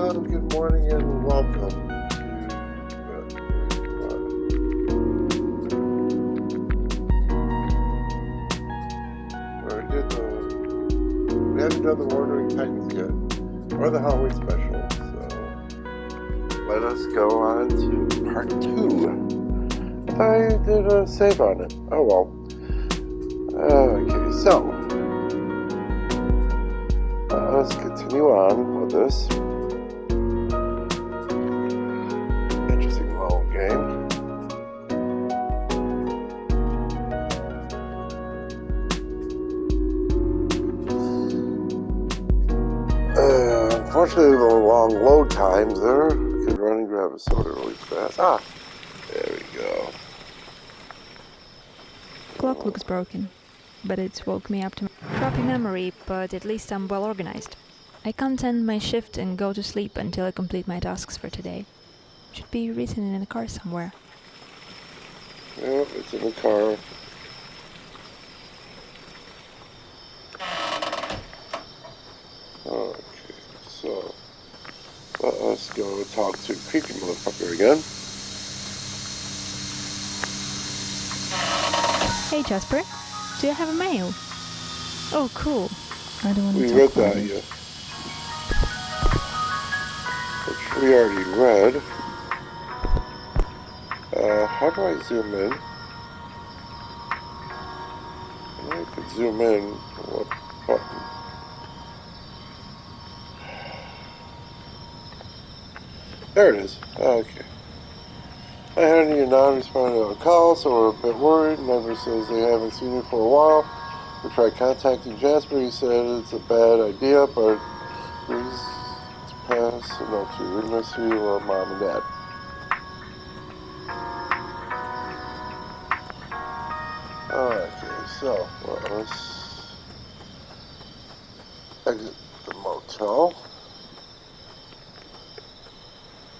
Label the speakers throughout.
Speaker 1: Good morning and welcome to we haven't done the Wandering Titans yet, or the Halloween special, so let us go on to part 2. I did a save on it. Oh well. Okay, so let's continue on with this interesting little game. Unfortunately, the long load times there. I could run and grab a soda really fast. There we go.
Speaker 2: Clock looks broken, but it's woke me up to crappy memory, but at least I'm well organized. I can't end my shift and go to sleep until I complete my tasks for today. Should be written in a car somewhere.
Speaker 1: Yep, it's in the car. Okay, so let us go talk to creepy motherfucker again.
Speaker 2: Hey Jasper, do you have a mail? Oh cool. I don't want to
Speaker 1: We
Speaker 2: talk
Speaker 1: read
Speaker 2: about
Speaker 1: that
Speaker 2: it.
Speaker 1: yet. Which we already read. How do I zoom in? I could zoom in. What button? There it is. Okay. I had any non-responding on a call, so we're a bit worried. Never says they haven't seen you for a while. We tried contacting Jasper. He said it's a bad idea, but please pass a note to you. We miss you, Mom and Dad. Okay, so let's exit the motel.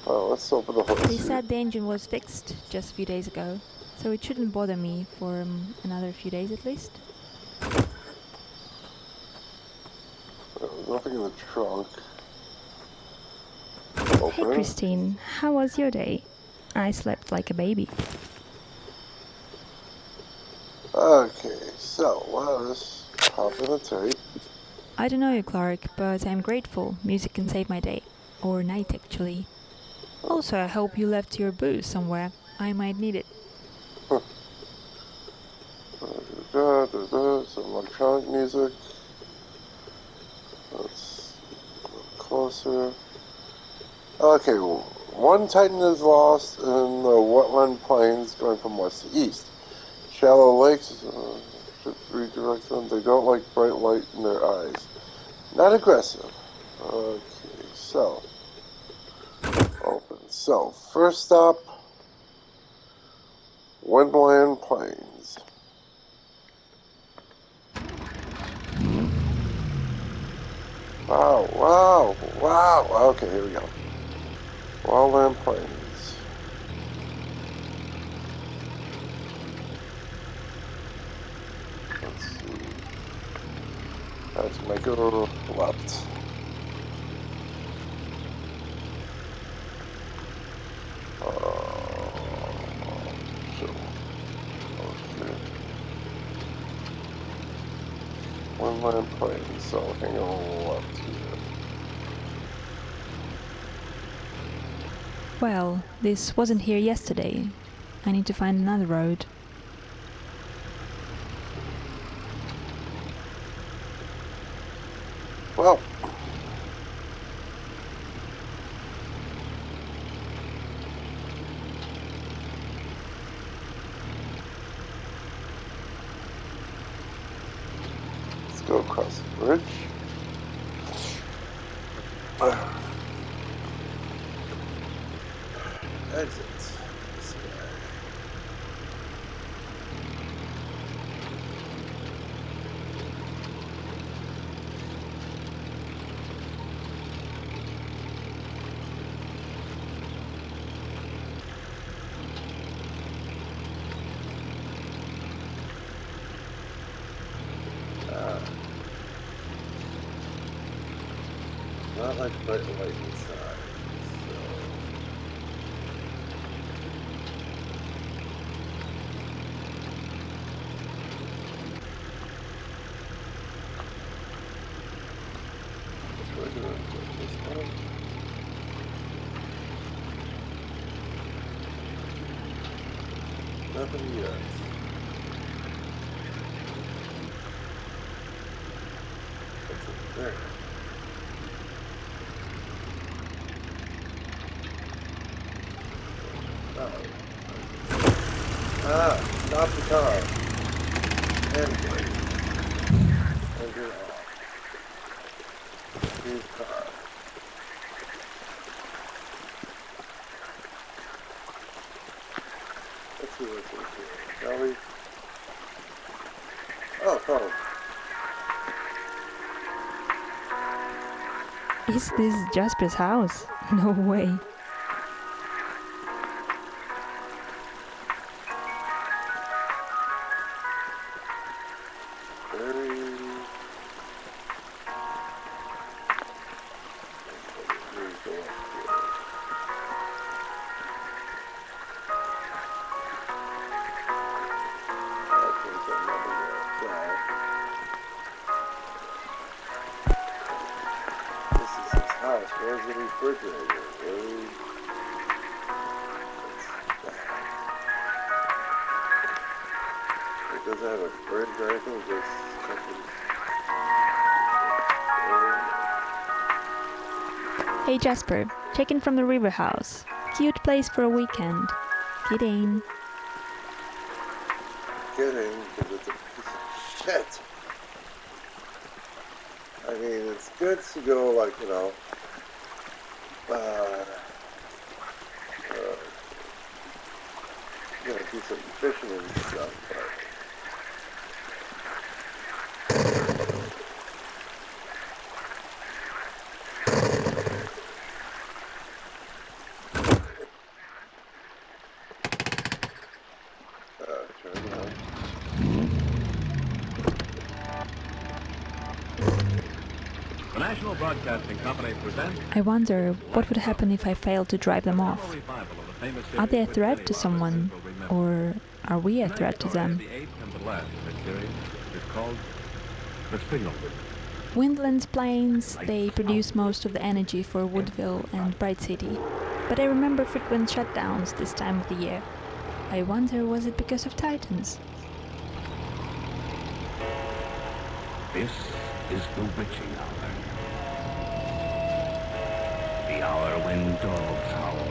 Speaker 1: Let's open the hood.
Speaker 2: They said the engine was fixed just a few days ago, so it shouldn't bother me for another few days at least.
Speaker 1: There's nothing in the trunk.
Speaker 2: Hey Christine, how was your day? I slept like a baby.
Speaker 1: Okay, so let us pop in the tape.
Speaker 2: I don't know you, Clark, but I'm grateful. Music can save my day. Or night, actually. Also, I hope you left your booze somewhere. I might need it.
Speaker 1: Some electronic music. Let's look closer. Okay, one Titan is lost in the wetland plains going from west to east. Shallow lakes should redirect them. They don't like bright light in their eyes. Not aggressive. Okay, so open. So first stop, Windland Plains. Wow. Okay, here we go. Wildland Plains. Let's see. Let's make a left. So, okay. Windland Plains, so hang on left here.
Speaker 2: Well, this wasn't here yesterday. I need to find another road.
Speaker 1: Well, let's go across the bridge. Exit this way. Not like bright light inside. Nothing yet. What's in there? Stop the car. And brake. And get off. His car. Let's see what's in here, shall we? Oh, phone.
Speaker 2: Is this Jasper's house? No way.
Speaker 1: Where's the refrigerator? It doesn't have a fridge or anything, just something.
Speaker 2: Hey Jasper, check-in from the river house. Cute place for a weekend. Kidding.
Speaker 1: Kidding, because it's a piece of shit. I mean, it's good to go, like, you know, do some fishing and stuff, but turn it on.
Speaker 3: The National Broadcasting Company presents...
Speaker 2: I wonder what would happen if I failed to drive them off. Are they a threat to someone, or are we a threat to them?
Speaker 3: The eighth and the last of the series is called The Signal.
Speaker 2: Windlands plains, they produce most of the energy for Woodville and Bright City, but I remember frequent shutdowns this time of the year. I wonder, was it because of Titans?
Speaker 3: This is the witching hour. The hour when dogs howl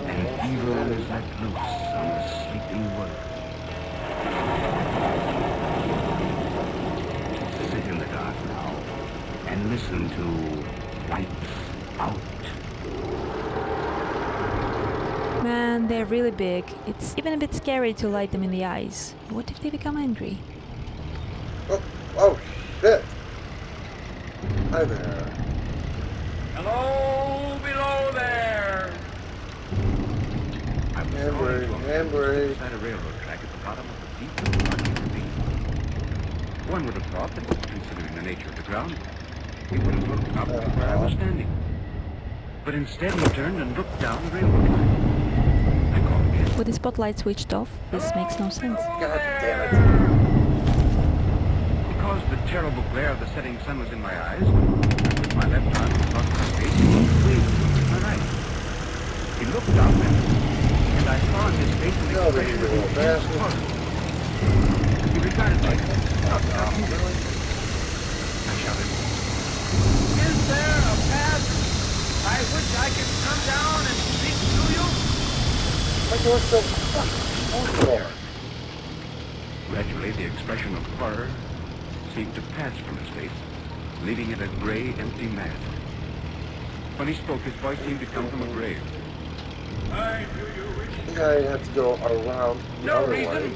Speaker 3: and evil is let loose on the sleeping world. Sit in the dark now and listen to Lights Out.
Speaker 2: Man, they're really big. It's even a bit scary to light them in the eyes. What if they become angry?
Speaker 1: Oh shit! Hi there.
Speaker 3: Hello, below there!
Speaker 1: Hambury.
Speaker 3: Beside a railroad track at the bottom of a deep and rocky ravine. One would have thought that, considering the nature of the ground, he would have looked up to where I was standing. But instead he turned and looked down the railroad track. I called again.
Speaker 2: With the spotlight switched off, this makes no sense.
Speaker 1: God damn it.
Speaker 3: Because the terrible glare of the setting sun was in my eyes, I put my left arm across my face and looked away with my right. He looked up and I saw in his face an expression of intense horror. He regarded me. Stop, really? I shouted, "Is there a path by which I can come down and speak to you?"
Speaker 1: My door's so fucking open.
Speaker 3: Gradually, the expression of horror seemed to pass from his face, leaving it a gray, empty mask. When he spoke, his voice seemed to come from a grave. I
Speaker 1: think I have to go around the
Speaker 3: no
Speaker 1: other
Speaker 3: reason.
Speaker 1: way.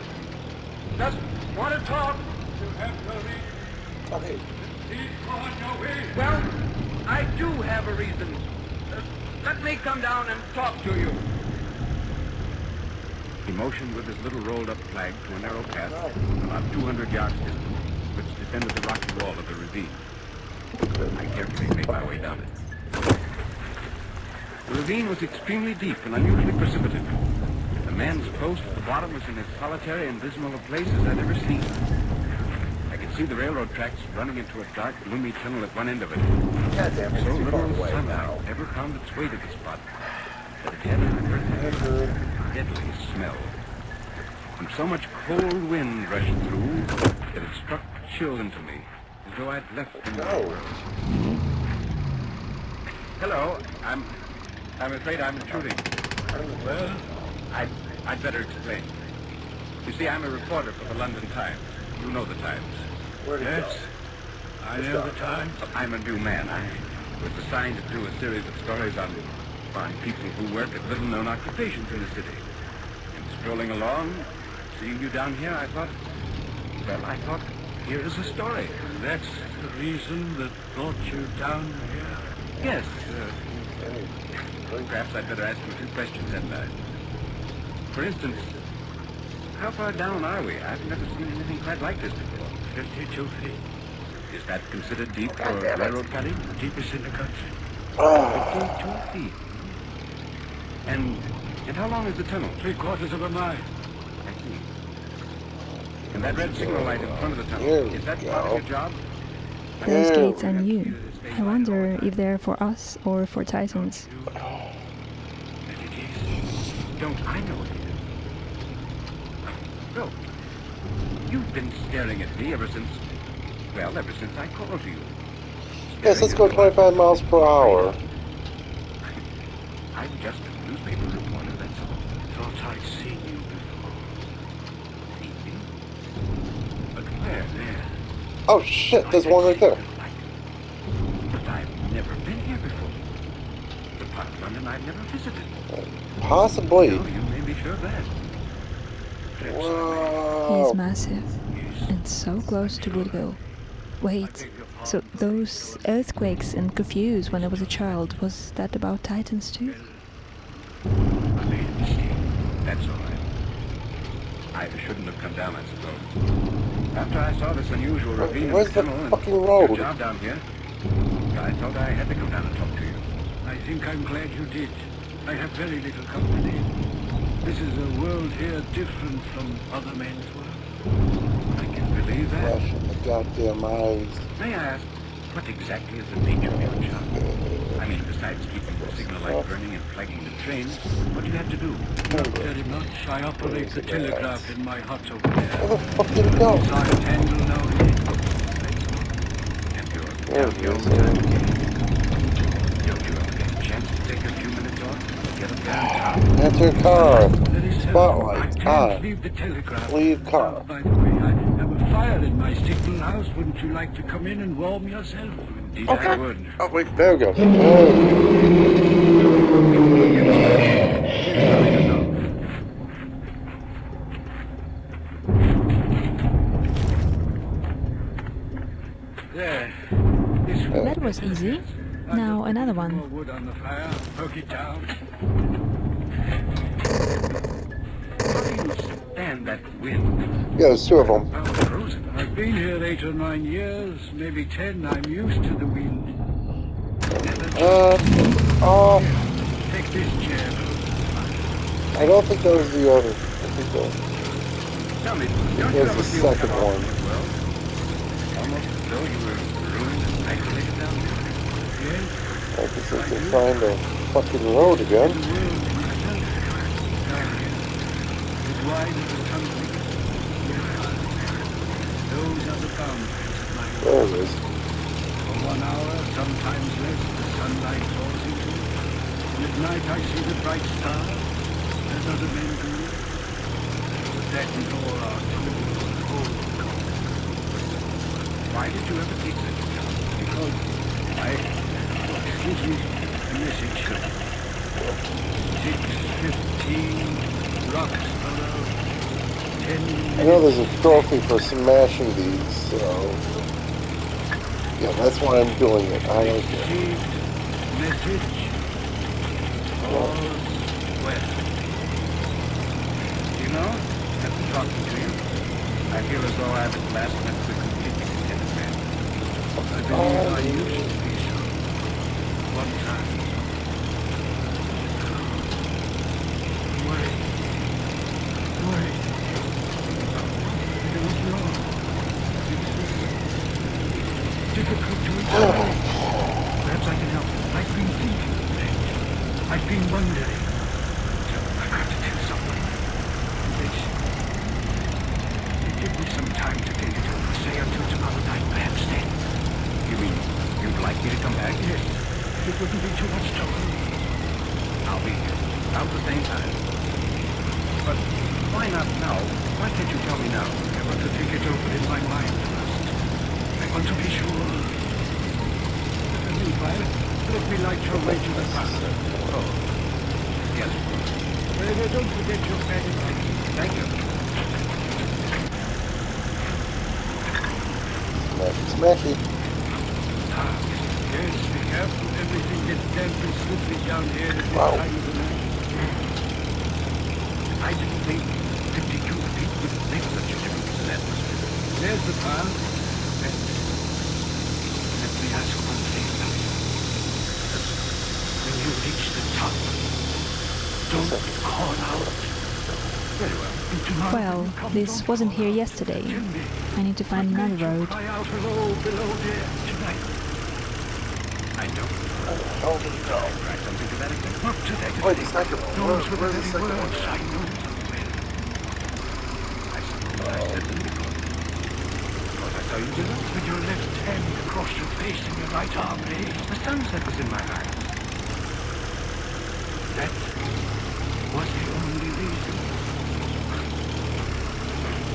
Speaker 3: Just want to talk. You have no reason.
Speaker 1: Okay.
Speaker 3: Please go on your way. Well, I do have a reason. Let me come down and talk to you. He motioned with his little rolled-up flag to a narrow path about 200 yards distant, which descended the rocky wall of the ravine. I carefully made my way down it. The ravine was extremely deep and unusually precipitous. The man's post at the bottom was in as solitary and dismal a place as I'd ever seen. I could see the railroad tracks running into a dark, gloomy tunnel at one end of it.
Speaker 1: God damn it,
Speaker 3: So
Speaker 1: it's too far
Speaker 3: little
Speaker 1: away
Speaker 3: sunlight
Speaker 1: now.
Speaker 3: ever found its way to the spot that it had an earthy, deadly smell. and so much cold wind rushed through that it struck chill into me, as though I'd left another world. Hello, I'm afraid I'm intruding. Well, I'd better explain. You see, I'm a reporter for the London Times. You know the Times.
Speaker 4: Yes, I know the Times.
Speaker 3: I'm a new man. I was assigned to do a series of stories on people who work at little-known occupations in the city. And strolling along, seeing you down here, I thought, here is a story.
Speaker 4: That's the reason that brought you down here?
Speaker 3: Yes. Perhaps I'd better ask you a few questions, hadn't I? For instance, how far down are we? I've never seen anything quite like this before.
Speaker 4: 52 feet.
Speaker 3: Is that considered deep for railroad cutting?
Speaker 4: Deepest in the country.
Speaker 3: 52 feet. And how long is the tunnel?
Speaker 4: 3/4 of a mile.
Speaker 3: I see. And that red signal light in front of the tunnel, is that part of your job?
Speaker 2: Those gates are new. I wonder if they're for us or for Titans.
Speaker 4: That it is.
Speaker 3: Don't I know it is? Well, you've been staring at me ever since I called you.
Speaker 1: Yes, let's go 25 miles per hour.
Speaker 3: I'm just a newspaper reporter, that's all.
Speaker 4: Thought I'd seen you before.
Speaker 3: See me? But where?
Speaker 4: There.
Speaker 1: Oh shit, there's one right there.
Speaker 3: But I've never been here before. The part of London I've never visited.
Speaker 1: Possibly.
Speaker 3: No, you may be sure of that.
Speaker 1: Wow.
Speaker 2: He's massive and so close to Woodville. Wait, so those earthquakes and curfews when I was a child, was that about Titans too?
Speaker 3: I made a mistake. That's all right. I shouldn't have come down, I suppose. After I saw this unusual ravine in
Speaker 1: Where's
Speaker 3: the
Speaker 1: the
Speaker 3: tunnel
Speaker 1: fucking
Speaker 3: and
Speaker 1: road?
Speaker 3: your job down here, I thought I had to come down and talk to you.
Speaker 4: I think I'm glad you did. I have very little company. This is a world here different from other men's world.
Speaker 3: I can believe that.
Speaker 1: Flash in the goddamn eyes.
Speaker 3: May I ask, what exactly is the nature of your job? I mean, besides keeping the signal light burning and flagging the trains, what do you have to do?
Speaker 4: Not very much. I operate the telegraph in my hut over there.
Speaker 1: Where the fuck did it go?
Speaker 4: Giant handle now and then.
Speaker 3: And you're
Speaker 1: There
Speaker 3: down
Speaker 1: it
Speaker 3: here all
Speaker 1: is.
Speaker 3: the time? Don't you ever get a chance to take a few minutes off? Get up there and talk?
Speaker 1: Enter car.
Speaker 4: That is
Speaker 1: Spotlight
Speaker 4: I can't
Speaker 1: on.
Speaker 4: leave the telegraph.
Speaker 1: Leave car.
Speaker 4: By the way, I have a fire in my signal house. Wouldn't you like to come in and warm yourself?
Speaker 3: Indeed, I would.
Speaker 1: Oh wait, there we go. Oh.
Speaker 4: There. This way.
Speaker 2: That was easy. Now another
Speaker 4: More
Speaker 2: one.
Speaker 4: wood on the fire. Poke it down.
Speaker 3: How do you stand that wind?
Speaker 1: Yeah, there's two of them.
Speaker 3: Well, frozen.
Speaker 4: I've been here 8 or 9 years, maybe 10. I'm used to the wind.
Speaker 1: Oh,
Speaker 4: Take this chair.
Speaker 1: I don't think that was the other. I think that
Speaker 3: Tell me, don't you
Speaker 1: was
Speaker 3: ever
Speaker 1: the
Speaker 3: feel
Speaker 1: second
Speaker 3: cut off
Speaker 1: one.
Speaker 3: from the world? Almost as though you were ruined and isolated down here?
Speaker 4: Yes,
Speaker 1: I guess I can find a fucking road again.
Speaker 4: the world myself. Down here. As wide as the country. Those are the boundaries of my world.
Speaker 1: There it is.
Speaker 4: For 1 hour, sometimes less, the sunlight falls into it. And at night I see the bright stars, as other men do. But that is all our tools and holes.
Speaker 3: Why did you ever take such a job?
Speaker 4: Because excuse me, a message. 6:15, Roxborough, 10
Speaker 1: I know there's a trophy for smashing these, so yeah, that's why I'm doing it. I don't care.
Speaker 4: received message. All well.
Speaker 3: You know, after talking to you, I feel as though I've at last met the completely contented man.
Speaker 4: I believe I used to be so. One time. Wait. Wait. I don't know. This is difficult to explain. Perhaps I can help. I've been thinking of things. I've been wondering. So I've got to tell someone. too much trouble.
Speaker 3: I'll be here. About the same time. But why not now? Why can't you tell me now?
Speaker 4: I want to think it over in my mind first. I want to be sure. Meanwhile, let me light your way to the castle.
Speaker 3: Oh. Yes, of course.
Speaker 4: Don't forget your bag and things.
Speaker 3: Thank you.
Speaker 1: Smashy.
Speaker 4: Ah, yes, be careful. Everything gets damp and slippery down here at this
Speaker 1: Wow.
Speaker 4: time of the night.
Speaker 3: I didn't think 52 feet would make such a difference in atmosphere.
Speaker 4: There's the path. Let me ask one thing. When you reach the top, don't call out.
Speaker 3: Very well.
Speaker 4: And tomorrow
Speaker 2: Well,
Speaker 4: when you come,
Speaker 2: this
Speaker 4: don't
Speaker 2: wasn't
Speaker 4: call
Speaker 2: here
Speaker 4: out.
Speaker 2: yesterday.
Speaker 4: Tell me,
Speaker 2: I need to find
Speaker 4: what
Speaker 2: another
Speaker 4: made you
Speaker 2: road.
Speaker 4: cry out hello below there tonight?
Speaker 3: I don't.
Speaker 1: Oh, no.
Speaker 3: Try something to that extent.
Speaker 4: Not to that
Speaker 1: Wait, the
Speaker 4: extent.
Speaker 1: second one.
Speaker 4: Those were the
Speaker 1: Where's the
Speaker 4: very
Speaker 1: second one?
Speaker 4: words I know so well.
Speaker 3: I suppose I said them because I saw you below.
Speaker 4: With your left hand across your face and your right arm raised.
Speaker 3: The sunset was in my eyes.
Speaker 4: That was the only reason.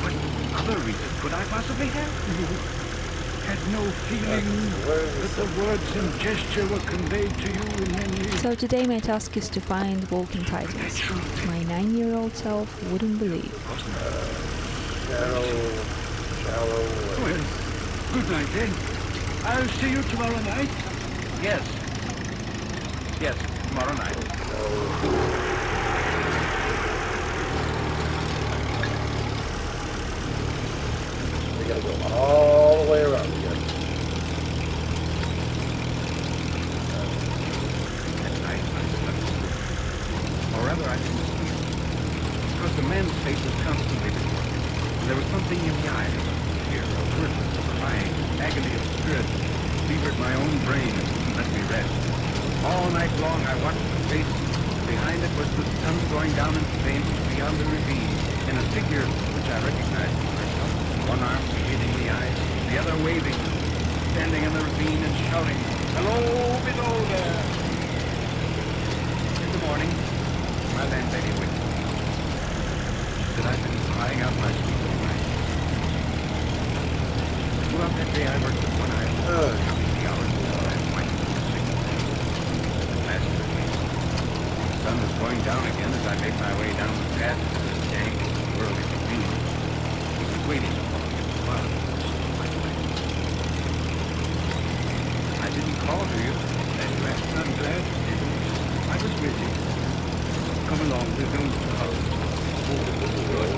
Speaker 3: What other reason could I possibly have?
Speaker 4: You had no feeling that the words and gesture were conveyed to you in any...
Speaker 2: So today my task is to find walking titles. My 9-year-old self wouldn't believe.
Speaker 1: Shallow.
Speaker 4: Well, good night then. I'll see you tomorrow night.
Speaker 3: Yes. Yes, tomorrow night.
Speaker 1: We gotta go all the way around again.
Speaker 3: At night, I slept. Or rather, I didn't sleep. Because the man's face was constantly before me. And there was something in the eyes, fear, a wordless, crying, agony of spirit, fevered my own brain and wouldn't let me rest. All night long, I watched the face. Behind it was the sun going down in flames beyond the ravine, in a figure which I recognized in myself. One arm shading the eyes, the other waving, standing in the ravine and shouting, "Hello, below there!" In the morning, my landlady waked me. She said I'd been crying out my sleep all night. Throughout that day, I worked with one eye, counting the hours until I went to the signal. At last, it came. The sun was going down again as I made my way down the path to the dank, whirly ravine. He was waiting for me at the bottom of the right way. I didn't call to you as you asked.
Speaker 4: I'm glad. I was waiting. Come along, we're going to the house. Good.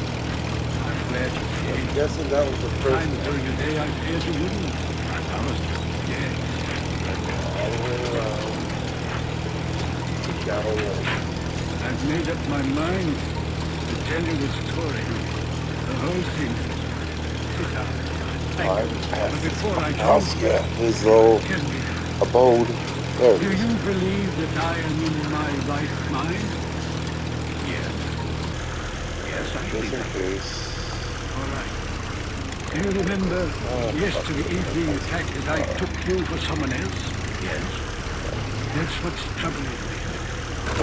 Speaker 4: I'm glad you
Speaker 1: I'm
Speaker 4: came.
Speaker 1: guessing that was the first
Speaker 4: Times during the day I feared you wouldn't. I promised you. Yes.
Speaker 1: all the way around. The shallow way.
Speaker 4: I've made up my mind to tell you the story. The whole thing. Sit down. Thank
Speaker 1: I'm
Speaker 4: you.
Speaker 1: past
Speaker 4: But
Speaker 1: this
Speaker 4: before I
Speaker 1: house,
Speaker 4: do,
Speaker 1: yeah. His little
Speaker 4: tell me,
Speaker 1: abode. There it
Speaker 4: do
Speaker 1: is.
Speaker 4: you believe that I am in my right mind?
Speaker 3: Yes. Yes, I
Speaker 1: Just
Speaker 3: believe
Speaker 1: in
Speaker 3: that.
Speaker 1: case.
Speaker 4: All right. Do you remember yesterday evening the fact that I took you for someone else?
Speaker 3: Yes.
Speaker 4: That's what's troubling me.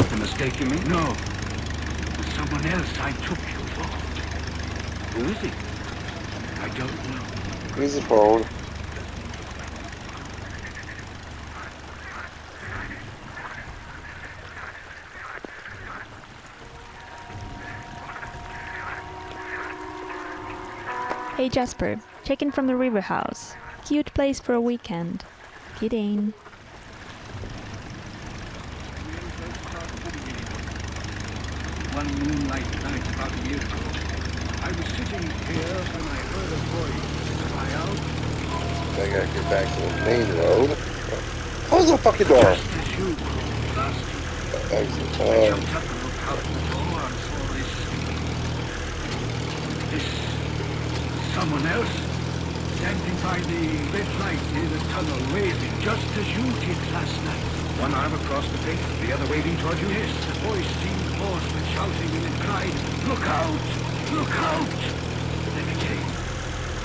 Speaker 3: The mistake, you mean?
Speaker 4: No. The someone else I took you for.
Speaker 3: Who is he?
Speaker 4: I don't know.
Speaker 1: Here's the phone.
Speaker 2: Hey Jasper, check in from the river house. Cute place for a weekend. Kidding.
Speaker 4: One moonlight night about a year ago, I was sitting here when I heard a voice cry out,
Speaker 1: I gotta get back to the main road. Close the fucking door.
Speaker 4: just as you called last year.
Speaker 1: Exit.
Speaker 4: I jumped up and looked out the door and saw this someone else standing by the red light near the tunnel waving just as you did last night.
Speaker 3: One arm across the face, the other waving toward you?
Speaker 4: Yes, the voice seemed hoarse with shouting and it cried, "Look out! Look out!" Then again,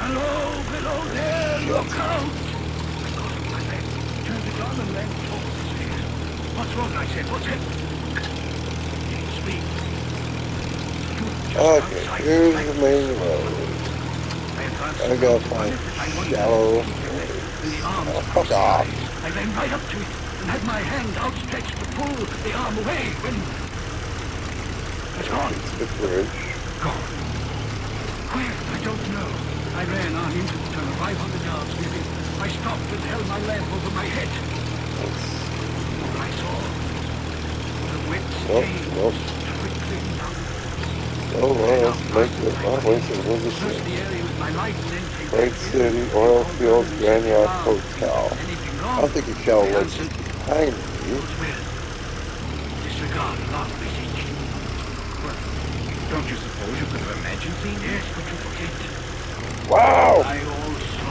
Speaker 4: "Hello, below there! Look out!" I caught up my leg, turned it on and ran towards the stairs. What's wrong? I said, what's happened? Speak.
Speaker 1: Okay, here's the main road. I gotta find shallow lakes. Oh, fuck off.
Speaker 4: I ran right up to it and had my hand outstretched to pull the arm away when... It's gone.
Speaker 1: It's the bridge.
Speaker 4: Gone. Where? I don't know. I ran on into the tunnel, 500 yards maybe. I stopped and held my lamp over my head. All I saw was a wet stain trickling down.
Speaker 1: Oh, well, let's make it. Oh, wait, so what is
Speaker 4: Searched
Speaker 1: this?
Speaker 4: the area with my light and then came
Speaker 1: Great
Speaker 4: back
Speaker 1: City,
Speaker 4: here.
Speaker 1: Oil Fields, Granite Hotel.
Speaker 4: Anything
Speaker 1: I
Speaker 4: wrong?
Speaker 1: don't think a shallow
Speaker 4: I
Speaker 1: lakes is
Speaker 4: answered,
Speaker 1: behind me.
Speaker 4: "All's well. Disregard the last message."
Speaker 3: Well, don't you suppose you could have imagined seeing him?
Speaker 4: Yes, but you forget.
Speaker 1: Wow!
Speaker 4: I also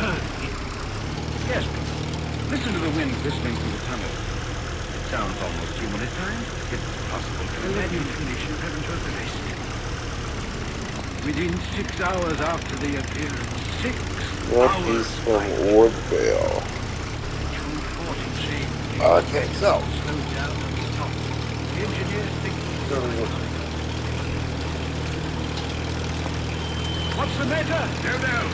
Speaker 4: heard him.
Speaker 3: Yes, but listen to the wind whistling through the tunnel. It sounds almost human at times. It's possible to
Speaker 4: Let me
Speaker 3: imagine.
Speaker 4: finish. You haven't heard the rest. Within 6 hours after the appearance, 6
Speaker 1: Northeast
Speaker 4: hours
Speaker 1: from
Speaker 4: by
Speaker 1: Woodvale.
Speaker 4: 2:40 train.
Speaker 1: Okay, so.
Speaker 4: Slow down and stop. The engineers think... What's the matter?
Speaker 3: No.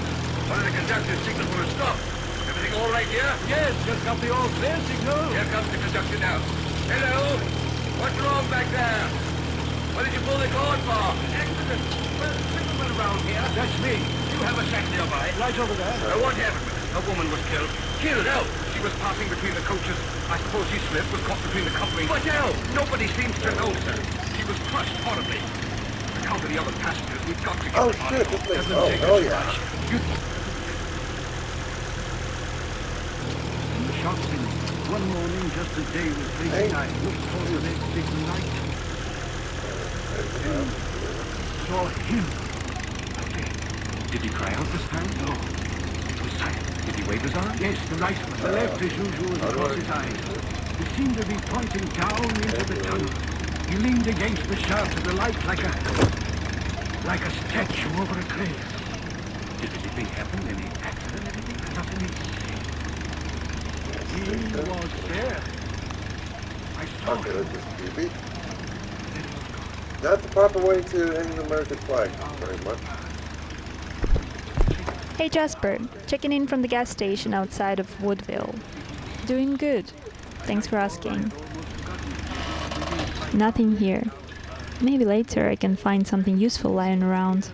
Speaker 3: One of the conductors signaled for a stop. Everything all right here?
Speaker 4: Yes, just got the all clear signal.
Speaker 3: Here comes the conductor now. Hello? What's wrong back there? What did you pull the cord for? An accident. Well, the signalman around here.
Speaker 4: That's me.
Speaker 3: You have a shack nearby.
Speaker 4: Right over there.
Speaker 3: What happened with it? A woman was killed. Killed? No. She was passing between the coaches. I suppose she slipped, was caught between the couplings. But no. Nobody seems to know, sir. She was crushed horribly. On account of the other passengers, we've got to get
Speaker 1: Oh,
Speaker 3: them out.
Speaker 1: shit, this makes...
Speaker 3: Have them
Speaker 1: Oh,
Speaker 3: taken
Speaker 1: hell
Speaker 3: to
Speaker 1: yeah.
Speaker 3: Rush.
Speaker 4: In the shop in one morning, just as day was breaking, I looked for the next big light and saw him again.
Speaker 3: Did he cry out this time?
Speaker 4: No, it was silent.
Speaker 3: Did he wave his arm?
Speaker 4: Yes, the right one. The left, as usual, was across his eyes. He seemed to be pointing down into the tunnel. He leaned against the shaft of the light like a statue over a grave.
Speaker 3: Did anything happen? Any accident, anything?
Speaker 4: Nothing he was there. I saw
Speaker 1: Okay,
Speaker 4: him.
Speaker 1: that's just creepy.
Speaker 4: Then he was gone.
Speaker 1: Not the proper way to hang the American flag, very much.
Speaker 2: Hey Jasper, checking in from the gas station outside of Woodville. Doing good. Thanks for asking. Nothing here. Maybe later I can find something useful lying around.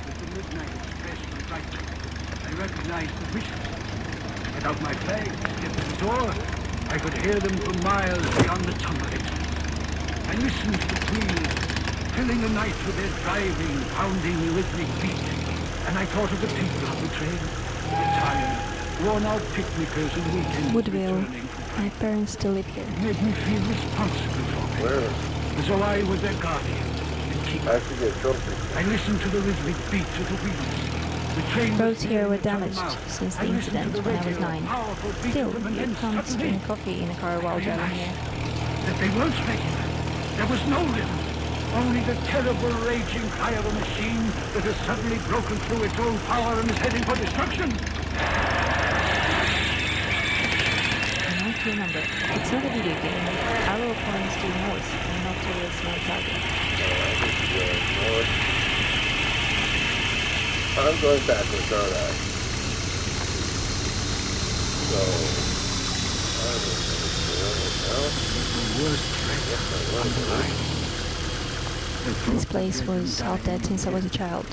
Speaker 4: With the midnight express went right. I recognized the whistle. Without my flag, stepped to the door. I could hear them for miles beyond the tunnel exit. I listened to the wheels, filling the night with their driving, pounding rhythmic beat. And I thought of the people on the train, the tired, worn-out picnickers and weekends
Speaker 2: Woodville.
Speaker 4: returning from
Speaker 2: My parents still live here.
Speaker 4: It made me feel responsible for them,
Speaker 1: Where?
Speaker 4: as though I was their guardian and keeper.
Speaker 1: I should get a trophy.
Speaker 4: I listened to the rhythmic beat of the wheels. The train
Speaker 2: Roads
Speaker 4: was
Speaker 2: here were
Speaker 4: nearing the tunnel
Speaker 2: damaged
Speaker 4: mouth.
Speaker 2: since
Speaker 4: I
Speaker 2: the
Speaker 4: listened to
Speaker 2: incident
Speaker 4: the
Speaker 2: when I was
Speaker 4: radio,
Speaker 2: 9.
Speaker 4: powerful beat
Speaker 2: Still,
Speaker 4: of them, and
Speaker 2: you
Speaker 4: then
Speaker 2: can't
Speaker 4: suddenly
Speaker 2: drink coffee in a car while driving here.
Speaker 4: that they weren't regular. There was no rhythm. Only the terrible raging cry of a machine that has suddenly broken through its own power and is heading for destruction.
Speaker 2: Now to remember, it's not a video game. Arrow points due north and not towards my target.
Speaker 1: I'm going backwards, aren't I? So, I don't know.
Speaker 4: The worst threat on the line.
Speaker 2: This place was half dead since I was a child.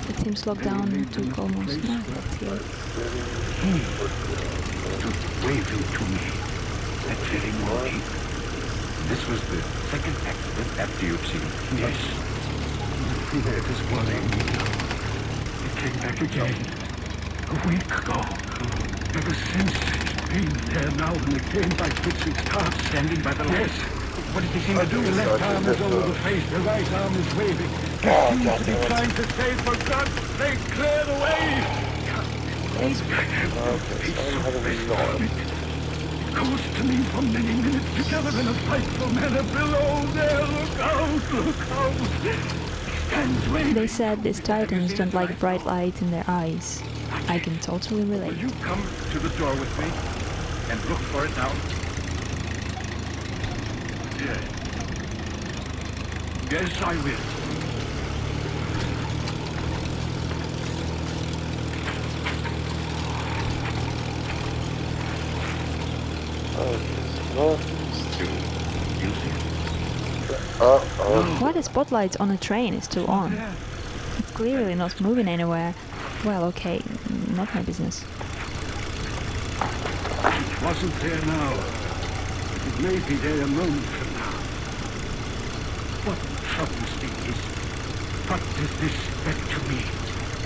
Speaker 2: It seems locked down took almost no effect here.
Speaker 4: He stood waving to me at very morning.
Speaker 3: This was the second accident after you'd seen him.
Speaker 4: Yes. The fear is worrying me now. It came back again a week ago. Ever since it's been there now when the game by fixing starts.
Speaker 3: Standing by the light.
Speaker 4: Yes. What did he seem to do? The left arm is over the face, the right arm is waving. He seems to be trying to say, for God's sake, clear the way!
Speaker 1: Okay, so I'm having a yawn.
Speaker 4: It goes to me for many minutes together in a frightful manner. Below there, look out, look out! Hands waving.
Speaker 2: They said these titans don't like bright light in their eyes. I can totally
Speaker 3: Will
Speaker 2: relate.
Speaker 3: you come to the door with me and look for it now?
Speaker 4: Yes. Yes, I will.
Speaker 3: Do you see it?
Speaker 2: Why the spotlight on a train is still on?
Speaker 4: There.
Speaker 2: It's clearly not moving anywhere. Well, okay, not my business.
Speaker 4: It wasn't there now. It may be there a moment from now. What troubles me is, what does this mean to me?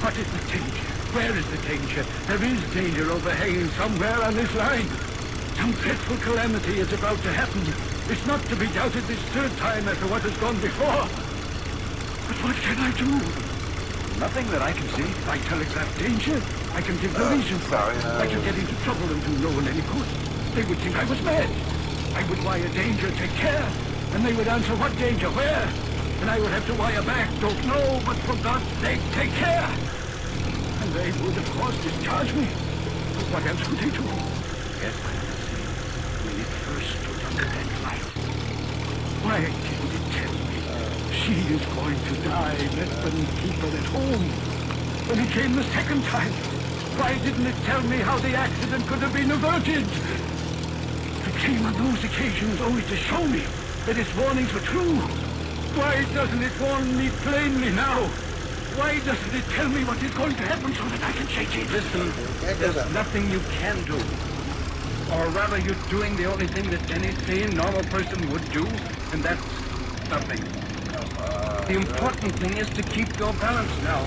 Speaker 4: What is the danger? Where is the danger? There is danger overhanging somewhere on this line. Some dreadful calamity is about to happen. It's not to be doubted this third time after what has gone before. But what can I do?
Speaker 3: Nothing that I can see.
Speaker 4: I telegraph danger. I can give the reason for it. I can get into trouble and do no one any good. They would think I was mad. I would wire danger, take care. And they would answer what danger, where? And I would have to wire back, don't know, but for God's sake, take care. And they would, of course, discharge me. But what else would they do?
Speaker 3: Yes, I can see.
Speaker 4: When it first stood under that light, why didn't it tell me? She is going to die. Let them keep her at home. When it came the second time, why didn't it tell me how the accident could have been averted? It came on those occasions only to show me that its warnings were true. Why doesn't it warn me plainly now? Why doesn't it tell me what is going to happen so that I can change it?
Speaker 3: Listen, there's nothing you can do. Or rather, you're doing the only thing that any sane, normal person would do, and that's nothing. The important thing is to keep your balance now.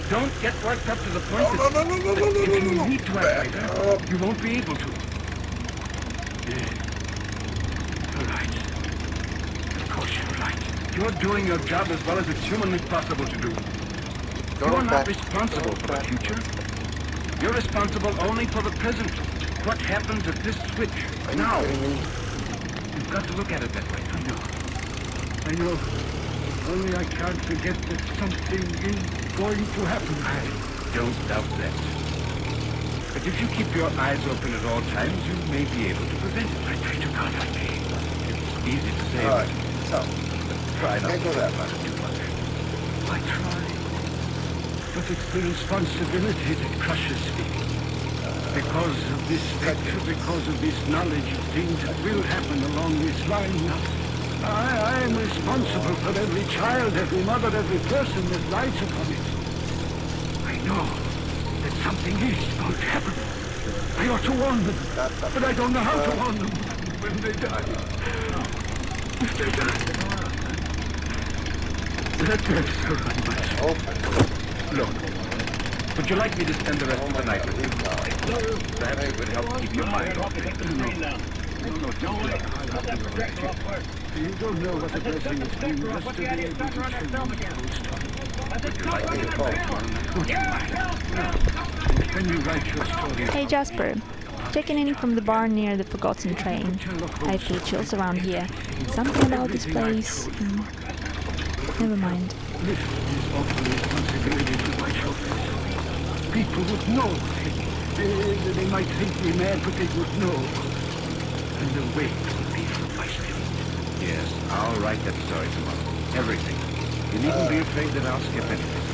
Speaker 3: Don't get worked up to the point that if you need to act later, you won't be able to.
Speaker 4: You're right. Of course you're right.
Speaker 3: You're doing your job as well as it's humanly possible to do. You're not responsible for the future. You're responsible only for the present. What happens at this switch now? You've got to look at it that way.
Speaker 4: I know. Only I can't forget that something is going to happen.
Speaker 3: I don't doubt that. But if you keep your eyes open at all times, you may be able to prevent it.
Speaker 4: I pray to God I may.
Speaker 3: It's easy to say,
Speaker 1: Alright, so,
Speaker 3: try not
Speaker 1: can't
Speaker 3: to
Speaker 1: go that
Speaker 3: about
Speaker 1: much.
Speaker 3: it too much.
Speaker 4: I try. But it's the responsibility that crushes me. Because of this factor, because of this knowledge of things that will happen along this line, I am responsible for every child, every mother, every person that rides upon it. I know that something is going to happen. I ought to warn them, but I don't know how to warn them when they die. If they die, let them surround my
Speaker 3: Look, would you like me to spend the rest of the night with you? Perhaps it would help keep your mind off it.
Speaker 4: You don't know what a blessing it's been just to be able to tell you those stories.
Speaker 3: Would you like me to call tomorrow night?
Speaker 4: Would you mind? When you write your story,
Speaker 2: Hey Jasper, checking in from the bar near the forgotten train. I feel chills around here. Something about this place. Never mind.
Speaker 4: this is awful responsibility to my children. People would know. They might think me mad, but they would know. And the weight would be from my spirit.
Speaker 3: Yes, I'll write that story tomorrow. Everything. You needn't be afraid that I'll skip anything.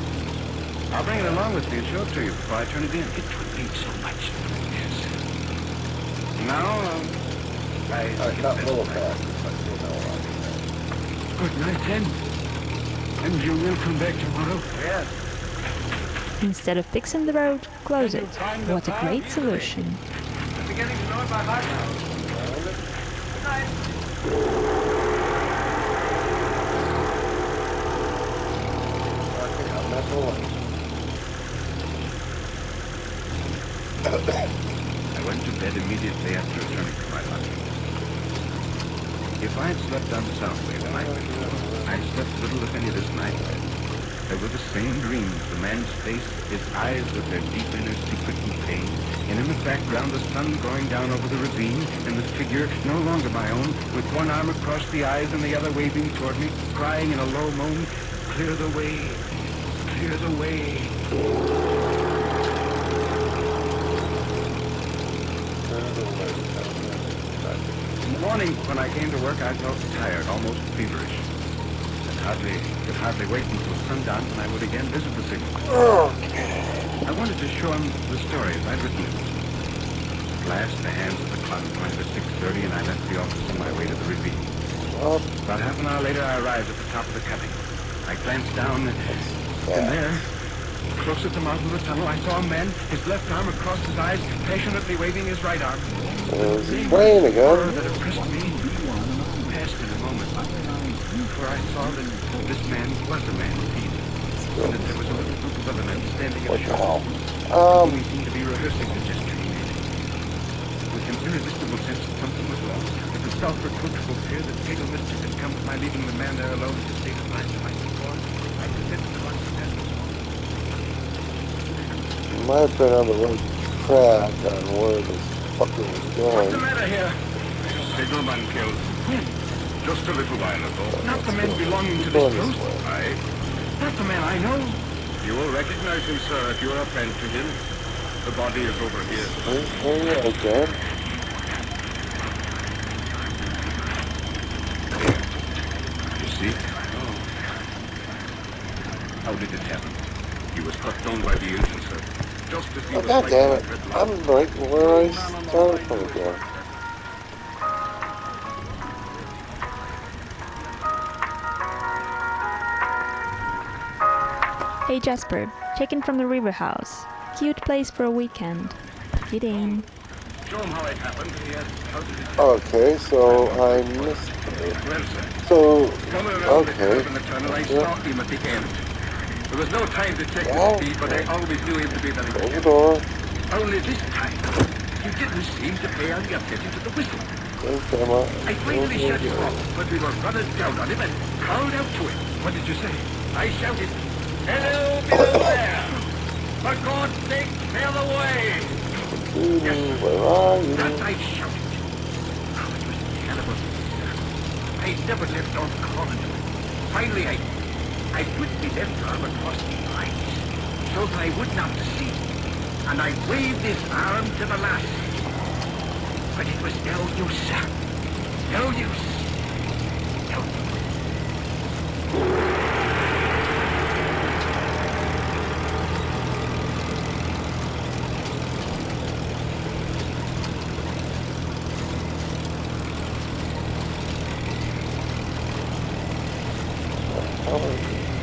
Speaker 3: I'll bring it along with me and show it to you before I turn it in.
Speaker 4: It would mean so much. Yes.
Speaker 3: Now, I skip
Speaker 1: not
Speaker 3: this
Speaker 1: little
Speaker 3: one.
Speaker 1: fast, but you know,
Speaker 4: Good night, then. And you will come back tomorrow?
Speaker 3: Yes.
Speaker 2: Instead of fixing the road, close it. What a great solution.
Speaker 3: I'm beginning to know it by heart now. Good night.
Speaker 1: okay, I'm not going.
Speaker 3: I went to bed immediately after returning from my lodging. If I had slept unsoundly the night before, I slept little if any this night. There were the same dreams, the man's face, his eyes with their deep inner secret and pain, and in the background the sun going down over the ravine, and the figure, no longer my own, with one arm across the eyes and the other waving toward me, crying in a low moan,
Speaker 4: Clear the way. Clear the way.
Speaker 3: In the morning, when I came to work, I felt tired, almost feverish. I could hardly wait until sundown when I would again visit the signal. I wanted to show him the story as I'd written it. At last, the hands of the clock pointed to 6:30, and I left the office on my way to the ravine. About half an hour later, I arrived at the top of the cutting. I glanced down, and there, close at the mouth of the tunnel, I saw a man, his left arm across his eyes, passionately waving his right arm.
Speaker 1: It's rain again.
Speaker 3: That oppressed me passed in a moment, for I saw that this man was a man indeed, and that there was a little group of other men standing in
Speaker 1: What
Speaker 3: a
Speaker 1: the
Speaker 3: shop.
Speaker 1: hell?
Speaker 3: Who seemed to be rehearsing the gesture he made. With an irresistible sense that something was wrong, with the self-reproachful fear that fatal mischief had come with my leaving the man there alone to state of mind to my support, I consented to run for
Speaker 1: Might have been on the right track on where this fucker was
Speaker 3: What's
Speaker 1: going.
Speaker 3: the matter here?
Speaker 4: Signalman killed.
Speaker 3: When?
Speaker 4: Just a little while ago.
Speaker 3: Not the men belonging to
Speaker 1: Going
Speaker 3: this
Speaker 1: this
Speaker 3: post.
Speaker 1: way.
Speaker 4: Aye.
Speaker 3: Not the man I know.
Speaker 4: You will recognize him, sir, if you are a friend to him. The body is over here.
Speaker 1: Hey, again.
Speaker 3: You see? How did it happen?
Speaker 4: He was cut down by the engine, sir. Just as he
Speaker 1: Oh,
Speaker 4: was
Speaker 1: God damn it.
Speaker 4: fighting that red
Speaker 1: I'm right where I started from again.
Speaker 2: Hey Jasper, check in from the river house. Cute place for a weekend. Kidding.
Speaker 4: Show him how it happened. Yes. How did it
Speaker 1: Okay, so I missed it.
Speaker 4: Well, sir.
Speaker 1: So,
Speaker 4: Coming around the
Speaker 1: okay.
Speaker 4: curve in the tunnel, I
Speaker 1: Yeah.
Speaker 4: stopped him at the end. There was no time to check
Speaker 1: Yeah.
Speaker 4: the speed, but I always knew him to be very
Speaker 1: Close the
Speaker 4: careful.
Speaker 1: door.
Speaker 4: Only this time, he didn't seem to pay any attention to the whistle.
Speaker 1: Close the camera.
Speaker 4: I finally shut him off, but we were running down on him and called out to him.
Speaker 3: What did you say?
Speaker 4: I shouted, "Hello, below there! For God's sake, clear the way!"
Speaker 1: Where are you?
Speaker 4: That I shouted. Oh, it was terrible. I never left off calling to him. Finally, I put my left arm across my eyes so that I would not see, and I waved his arm to the last. But it was no use, sir. No use. No use.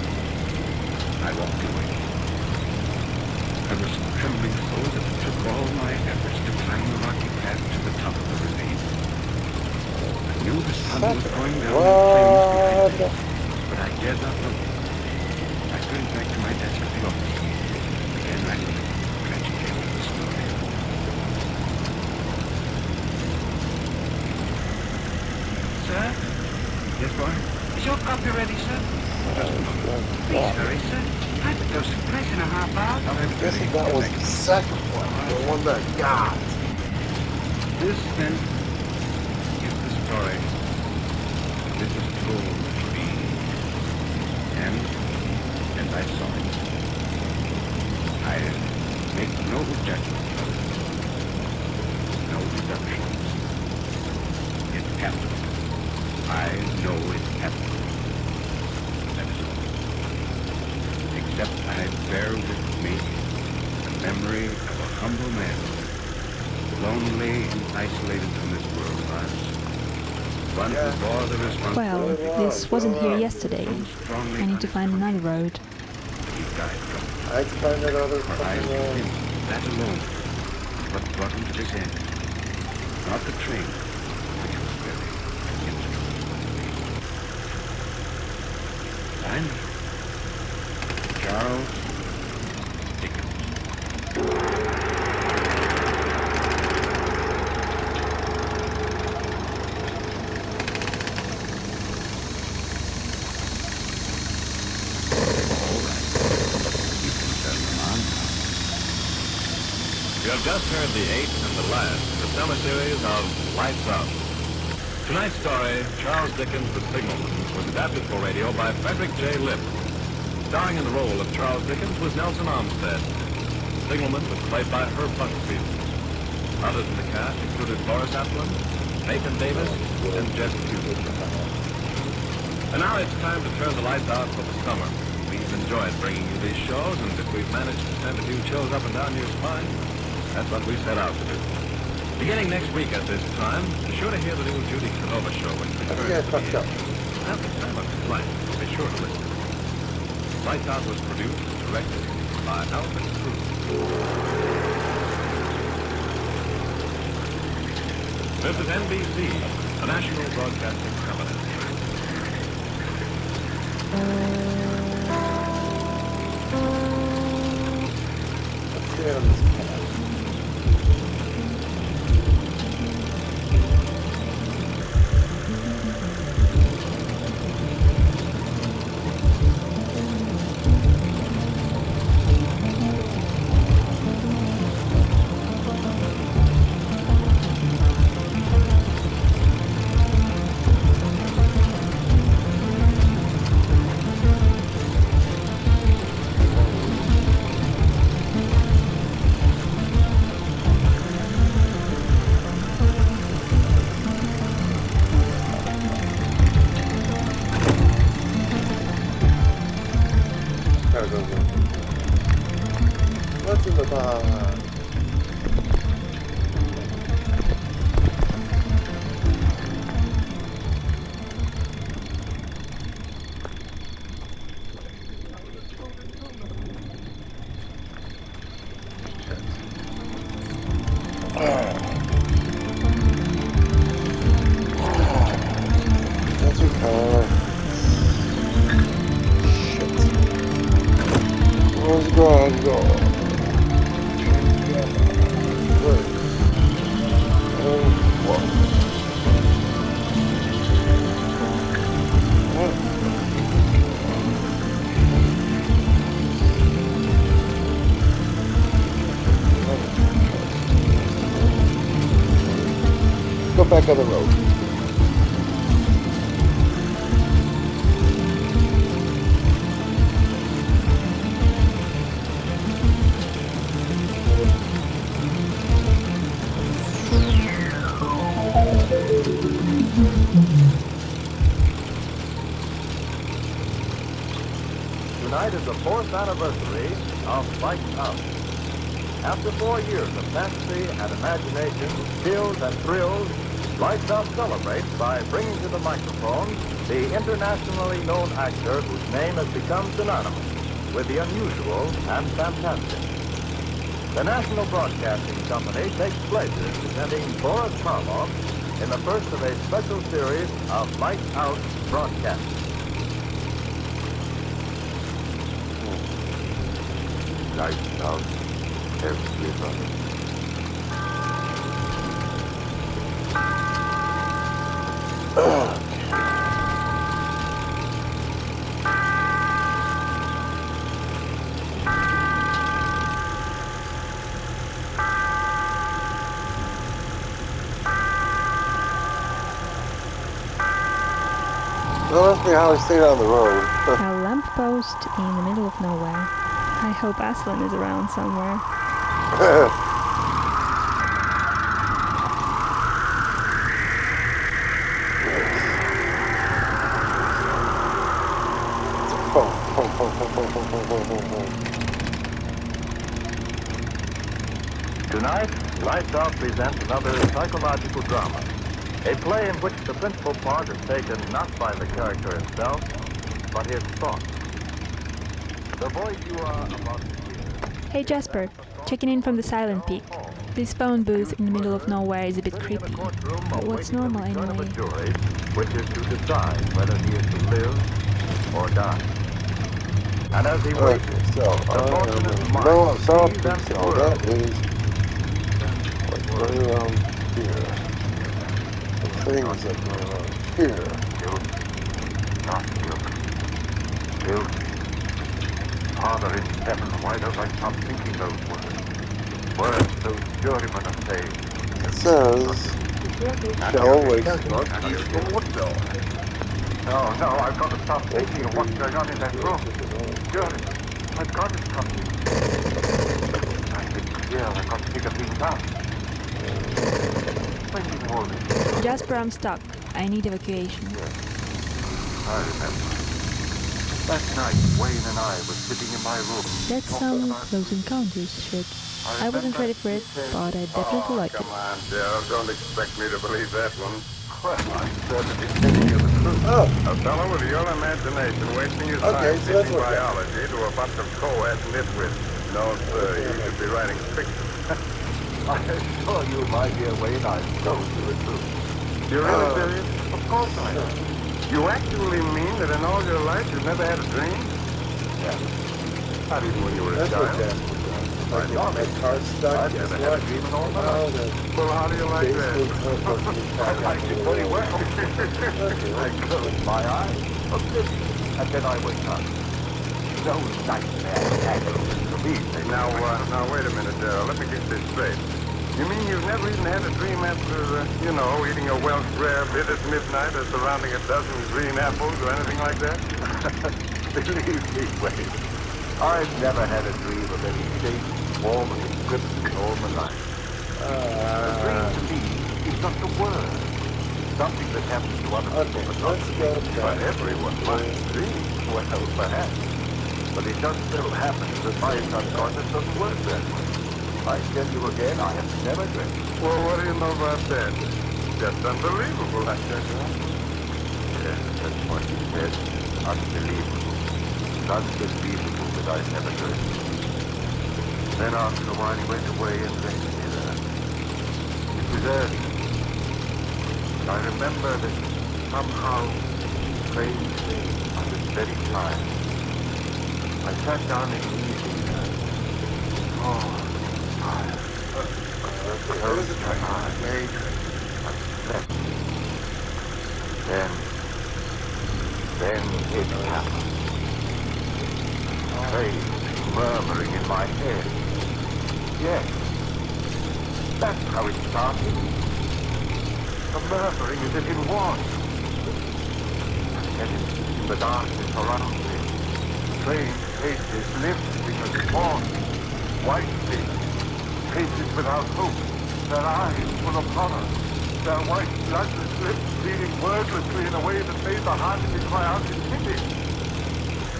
Speaker 4: I walked away. I was trembling so that it took all my efforts to climb the rocky path to the top of the ravine. I knew the sun was going down in flames behind me, but I dared not look. I turned back to my desk at the office, began writing the tragic end of the story. Sir? Yes, boy? Is your copy ready, sir? Please hurry, sir. I've got some press in a half hour.
Speaker 1: I guess that was the second one, the one that got.
Speaker 3: This, then, is the story that was told to me. And, as I saw it, I make no judgment of it. No deductions. It happened. I know it happened. That is all. Except I bear with me the memory of a humble man, lonely and isolated from this world of ours. One who bore the responsibility.
Speaker 2: Well, this wasn't here yesterday.
Speaker 3: strongly
Speaker 2: I need to find another road.
Speaker 3: he died from.
Speaker 1: I'd find that other
Speaker 3: For I
Speaker 1: fucking
Speaker 3: with him, that alone, what brought him to this end. Not the train, which was very instrumental. I'm Charles Dickens.
Speaker 5: You have just heard the eighth and the last in the summer series of Lights Out. Tonight's story, Charles Dickens' The Signalman, was adapted for radio by Frederick J. Lipp. Starring in the role of Charles Dickens was Nelson Armstead. Signalman was played by Herb Butterfield. Others in the cast included Boris Applin, Nathan Davis, and Jess Pugh. And now it's time to turn the lights out for the summer. We've enjoyed bringing you these shows, and if we've managed to send a few chills up and down your spine, that's what we set out to do. Beginning next week at this time, be sure to hear the new Judy Canova show, which returns to the air. At the time of flight, be sure to listen. Lights Out was produced and directed by Alfred Cruz. This is NBC, the National Broadcasting Company.
Speaker 1: Let's stay on this path. What's in the box? That's your car. Where's God go? Go back on the road.
Speaker 6: Tonight is the 4th anniversary of Lights Out. After 4 years of fantasy and imagination, chills and thrills, Lights Out celebrates by bringing to the microphone the internationally known actor whose name has become synonymous with the unusual and fantastic. The National Broadcasting Company takes pleasure in presenting Boris Karloff in the first of a special series of Lights Out broadcasts. Lights out, everybody.
Speaker 1: Don't ask me how I stayed on the road.
Speaker 2: A lamppost in the middle of nowhere. I hope Aslan is around somewhere.
Speaker 6: Tonight, Lights Out presents another psychological drama. A play in which the principal part is taken not by the character himself, but his thoughts. The voice you are about to hear...
Speaker 2: Hey Jasper, checking in from the Silent Peak. This phone booth in the middle of nowhere is a bit creepy. But what's normal anyway?
Speaker 6: Jury, which is to decide whether he is to live or die. And as he waits,
Speaker 1: so that is what's going on here. The things that go on here.
Speaker 6: Guilty, not guilty. Guilty. Father in heaven, why don't I stop thinking those words? Words those jurymen are saying.
Speaker 1: It says, Shell wakes northeast from Woodville.
Speaker 6: No, I've got to stop thinking of what's going on in that room. Surely, I've got it coming. I've been clear, I've got to figure things out. When did all this?
Speaker 2: Jasper, I'm stuck. I need evacuation.
Speaker 6: I remember. That night, Wayne and I were sitting in my room.
Speaker 2: That's some Close Encounters shit. I wasn't ready for it, but I definitely like it.
Speaker 7: Come on, Daryl. Don't expect me to believe that one.
Speaker 6: Well, I certainly think you're the truth.
Speaker 1: Oh,
Speaker 7: A fellow with your imagination wasting his
Speaker 1: Okay,
Speaker 7: time
Speaker 1: so that's
Speaker 7: teaching
Speaker 1: what that-
Speaker 7: biology to a bunch of co-ed nitwits. No, sir, you should be writing fiction.
Speaker 6: I assure you, my dear Wayne, I told you the truth.
Speaker 7: You're really serious?
Speaker 6: Of course I am.
Speaker 7: You actually mean that in all your life you've never had a dream?
Speaker 6: Yeah.
Speaker 7: Not even when you were a
Speaker 1: that's what
Speaker 7: child?
Speaker 1: Jasper does. If I get my car stuck,
Speaker 6: I've
Speaker 1: guess
Speaker 6: never had a
Speaker 1: what?
Speaker 6: dream in all my
Speaker 1: Oh,
Speaker 6: life.
Speaker 1: the
Speaker 7: Well, how do you like that?
Speaker 1: basement pump was
Speaker 6: I like it very well. I close my eyes, oblivious, and then I wake up. No nightmare hangover to me.
Speaker 7: Now, wait a minute, Daryl. Let me get this straight. You mean you've never even had a dream after, eating a Welsh rarebit at midnight or surrounding a dozen green apples or anything like that?
Speaker 6: Believe me, Wayne, I've never had a dream of any shape, form, or description all my life. A dream to me is just a word. Something that happens to other people, but not
Speaker 1: let's
Speaker 6: to
Speaker 1: go
Speaker 6: me.
Speaker 1: back.
Speaker 6: But everyone must dream. Well, perhaps. But it just so happens that my subconscious doesn't work that way. I tell you again, I have never dreamt.
Speaker 7: Well, what do you know about that? Just unbelievable, I tell you.
Speaker 6: Yes, that's what he said. Unbelievable. It's unbelievable that I've never dreamt. Then after a while he went away and left me there. It was early. I remember that somehow, strangely, I was very tired. I sat down in the easy chair. Oh, tired. Closed my eyes. I slept. Then it happened. Strange murmuring in my head. Yes, that's how it started. A murmuring as if in war. And then in the darkness around me, strange faces lifting and falling, white faces without hope, their eyes full of horror, their white bloodless lips bleeding wordlessly in a way that made the heart of me cry out in pity.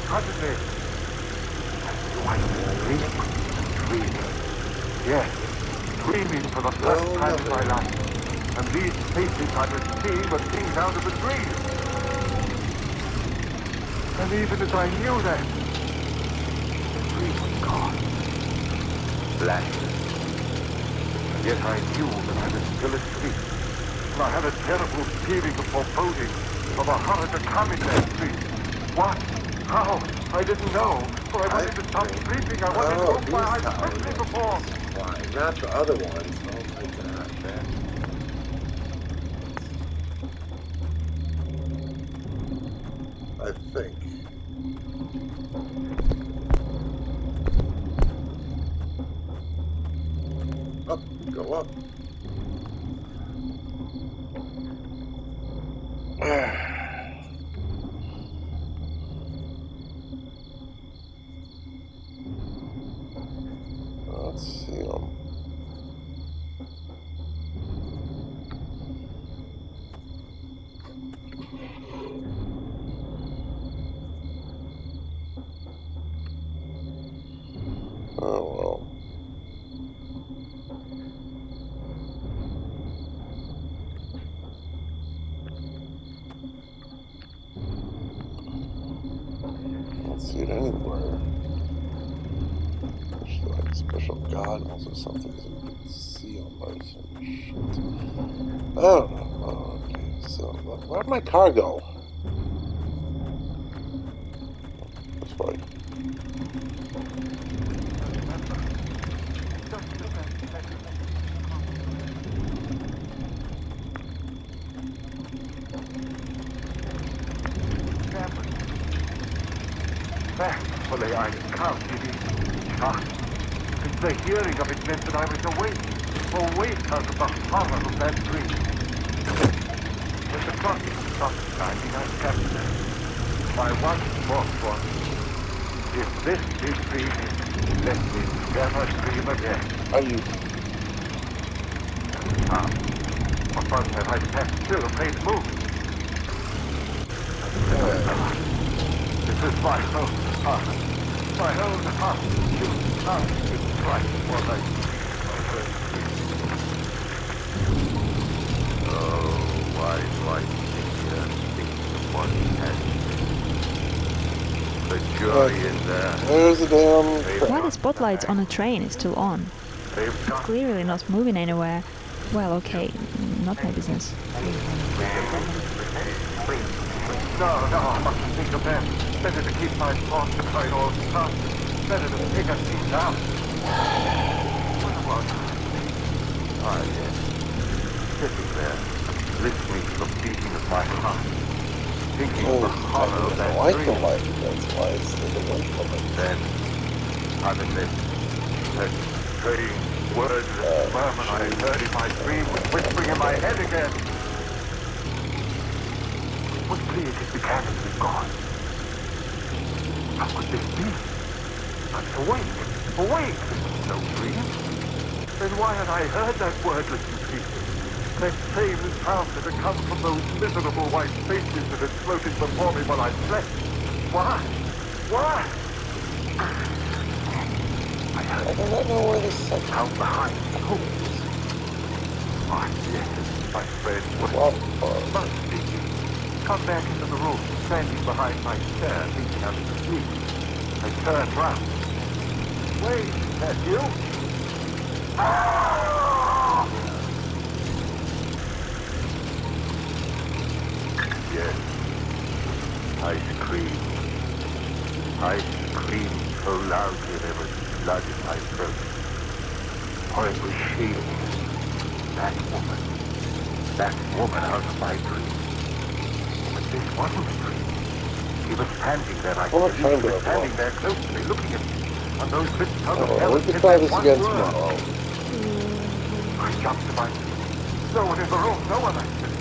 Speaker 6: Suddenly, I was dreaming and dreaming. Yes, dreaming for the first time in my life. And these faces I was seeing were things out of a dream. And even as I knew that, the dream was gone. Blank. And yet I knew that I was still asleep. And I had a terrible feeling of foreboding, of a horror to come in that dream. What? How? I didn't know. But I wanted to stop sleeping. I wanted to open my eyes quickly before.
Speaker 1: Why? Not the other ones. Oh my god, man. I think. Up, go up. Let's see them. Oh well. Don't see it anywhere. Like special goggles or something so you can see all my shit. I don't know. Oh, okay, so where'd my car go? This way.
Speaker 6: Thankfully, I counted each shot. And the hearing of it meant that I was awake out of the horror of that dream. When the clock stopped chiming, I sat there. My one thought was,
Speaker 7: If this be dreaming, let me never dream again.
Speaker 1: Are you?
Speaker 7: What was that? I sat still, afraid to move. This is my own heart. My own heart. You asked me twice what I Oh, why do I sit here thinking of what has been? The jury is there.
Speaker 1: There's a damn.
Speaker 2: Why the spotlights on a train is still on?
Speaker 7: They've got
Speaker 2: Clearly not moving anywhere. Well, okay, not my business.
Speaker 7: No, I mustn't think of them. Better to keep my thoughts behind all stuff. Better to take a seat down. What was I? Ah, yes. Sitting there, listening to the beating of my heart. Thinking of the horror of that dream.
Speaker 1: That's why I stayed away from it.
Speaker 7: Then, suddenly, that strange wordless murmur I heard in my dream was whispering in my head again. It was clear it began to be gone. How could this be? I was awake. Awake! This was no dream. Then why had I heard that wordless speech? That same sound that had come from those miserable white faces that had floated before me while I slept. Why? Why?
Speaker 1: I do not know where this is.
Speaker 7: Out behind the hoops. Ah, yes, my friend.
Speaker 1: What?
Speaker 7: Must be you. Come back into the room, standing behind my chair, thinking I was asleep. I turned round. Wait, is that you? Ah! Yes. I screamed. I screamed so loudly there was blood in my throat. For it was she. That woman. That woman out of my dream. But this wasn't a dream. She was standing there. I could see she was standing there close to me, looking at me. And those lips out of hell
Speaker 1: We
Speaker 7: said
Speaker 1: can try
Speaker 7: that
Speaker 1: this
Speaker 7: one
Speaker 1: again
Speaker 7: word.
Speaker 1: tomorrow.
Speaker 7: I jumped to my feet. No one in the room. No one, I said.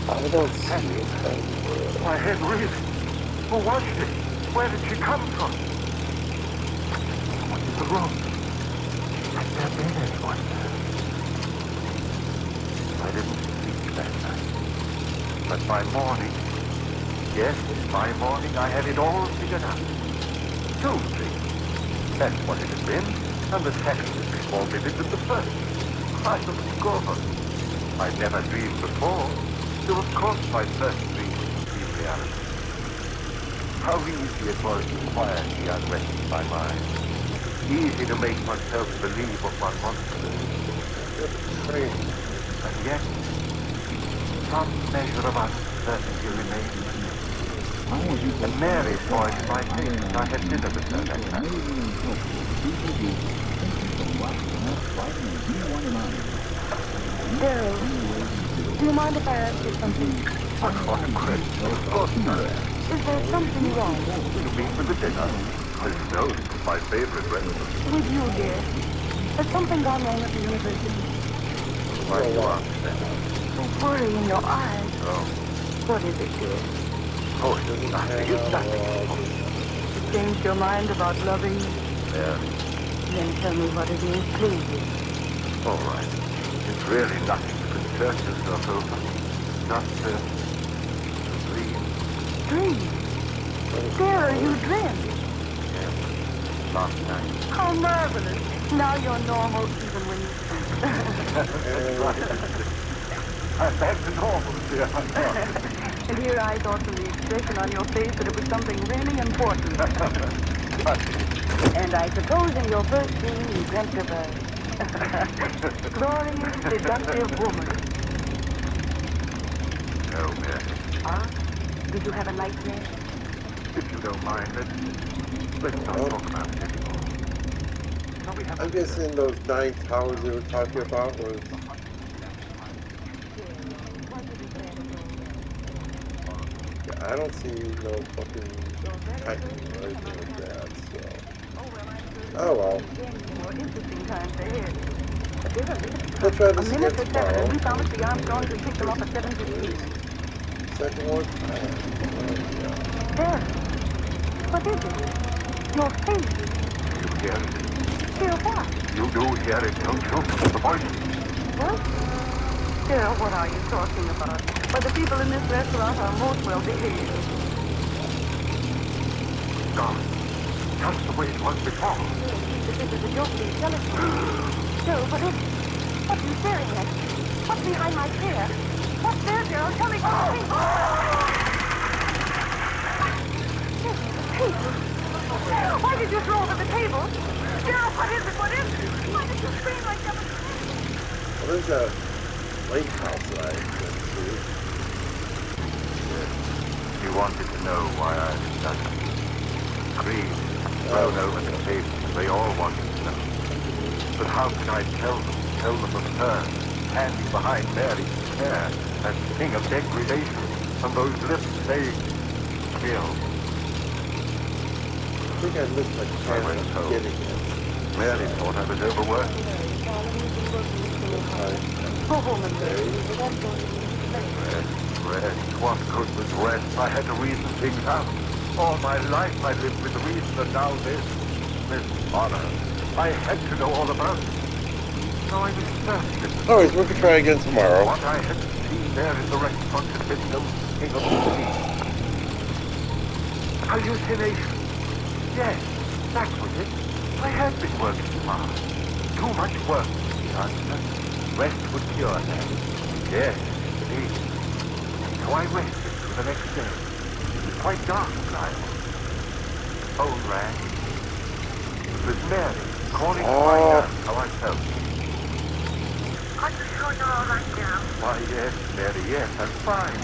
Speaker 1: I don't see it anywhere.
Speaker 7: My head reeling. Who was she? Where did she come from? What in the room? Had there been anyone there? I didn't sleep that night. But by morning, yes, by morning I had it all figured out. Two dreams. That's what it had been. And the second is more vivid than the first. I was gone. I'd never dreamed before. So of course my first dream became reality. How easy it was to quiet the unrest in my mind. Easy to make oneself believe what one wants to believe. And yet, some measure of uncertainty remained. And Mary's voice in my face as I had dinner with her that night.
Speaker 8: Daryl, do you mind if I ask you something?
Speaker 7: What a question. Of course not.
Speaker 8: Is there something wrong?
Speaker 7: You mean with the dinner? Well, no, it's my favorite restaurant.
Speaker 8: With you, dear? Has something gone wrong at the university?
Speaker 7: Why do you ask that?
Speaker 8: A worry in your eyes.
Speaker 7: Oh.
Speaker 8: What is it, dear?
Speaker 7: Oh, it's nothing. It's nothing.
Speaker 8: You changed your mind about loving me?
Speaker 7: Mary.
Speaker 8: Then tell me what it is, please.
Speaker 7: All right. It's really nothing to concern yourself over. Just a dream.
Speaker 8: Dream? Daryl, you dreamed?
Speaker 7: Yes. Last night.
Speaker 8: How marvelous. Now you're normal even when you sleep.
Speaker 7: I'm back to normal, dear.
Speaker 8: And here I thought from the expression on your face that it was something really important. And I suppose in your first dream you dreamt of a glorious, seductive woman.
Speaker 7: No, Mary.
Speaker 8: Ah? Did you have a nightmare?
Speaker 7: If you don't mind, let's not talk about it anymore. Shall we have
Speaker 1: I'm guessing those 9 towers they were talking about was... Yeah, I don't see no fucking Titan or anything like that, so... Oh well.
Speaker 8: More interesting times ahead. But there's a minute.
Speaker 1: We'll try
Speaker 8: A
Speaker 1: this
Speaker 8: minute
Speaker 1: again
Speaker 8: to 7, and we
Speaker 1: tomorrow.
Speaker 8: promised the Armstrongs we'd pick them up at 7:15.
Speaker 1: Second one?
Speaker 8: There. What is it? Your face.
Speaker 7: You hear it?
Speaker 8: Hear what?
Speaker 7: You do hear it, don't you? The voice.
Speaker 8: What? Dear, what are you talking about? Why, the people in this restaurant are most well behaved.
Speaker 7: Gone. Just the way it was before.
Speaker 8: This is a joke, please tell it to me. No, what is it? What are you staring at? What's behind my chair? What's there, Gerald? Tell me something. Why did you throw over the table? Gerald, what is it? What is it? Why did you scream like that?
Speaker 1: What is that lake house that I went to?
Speaker 7: You wanted to know why I had done it. Greed, thrown over the table. They all wanted to know. But how could I tell them of her, standing behind Mary's chair, that thing of degradation, and those lips saying, kill.
Speaker 1: I think I missed my chance of getting it.
Speaker 7: Mary thought I was overworked.
Speaker 8: Go home and
Speaker 7: Rest. What good was rest? I had to reason things out. All my life I lived with reason, and now this honor. I had to know all about it. No, I was certain it was
Speaker 1: Alright, we can try again tomorrow.
Speaker 7: what I had seen there in the restaurant had been no king of the sea. Hallucination. Yes, that was it. I had been working hard. Too much work, the answer. Rest would cure that. Yes, indeed. So I rested through the next day. It was quite dark when I awoke. Phone rang. It was Mary calling to find out how I felt.
Speaker 8: Are you sure you're all right, Gerald?
Speaker 7: Why, yes, Mary, yes, I'm fine.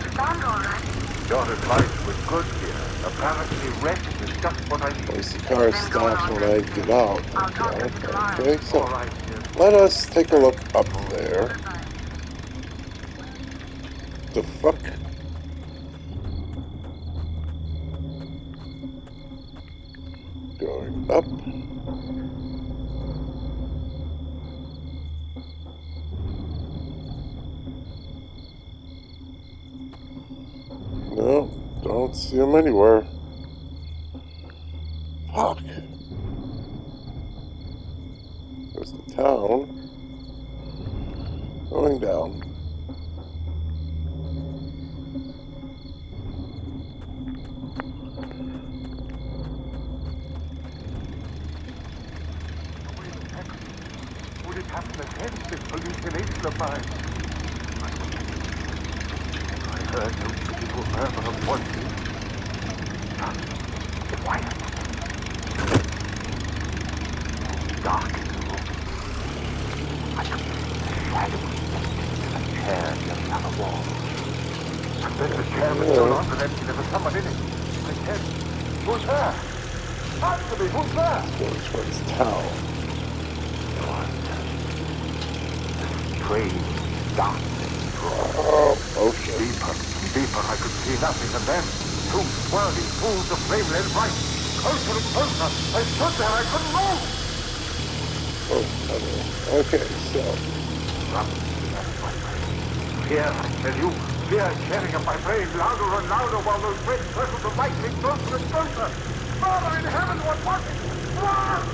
Speaker 8: You sound all right.
Speaker 7: Your advice was good, dear. Apparently rest is just what I
Speaker 1: At
Speaker 7: need.
Speaker 1: least the car stops when I get out.
Speaker 8: I'll talk to you tomorrow.
Speaker 1: Okay, so
Speaker 7: All right, dear.
Speaker 1: let us take a look up there. The fuck? Going up. No, don't see him anywhere. Fuck. There's the town. Going down.
Speaker 7: Would it happen again, this hallucination of mine? I heard no beautiful murmur of voices. Quiet. Dark in the room. I could see the shadow of a chair near the other wall. And then the chair was no longer empty. There was someone in it. I said, who's there? Answer me, who's there?
Speaker 1: Going towards town.
Speaker 7: Strange darkness drawn.
Speaker 1: Oh shit.
Speaker 7: Deeper and deeper, I could see nothing, and then two swirling pools of flame-red light. Closer and closer. I stood there, I couldn't move.
Speaker 1: Oh, okay, so.
Speaker 7: Fear, I tell you, fear tearing up my brain louder and louder while those red circles of light came closer and closer. Father in heaven, what was it? Ah!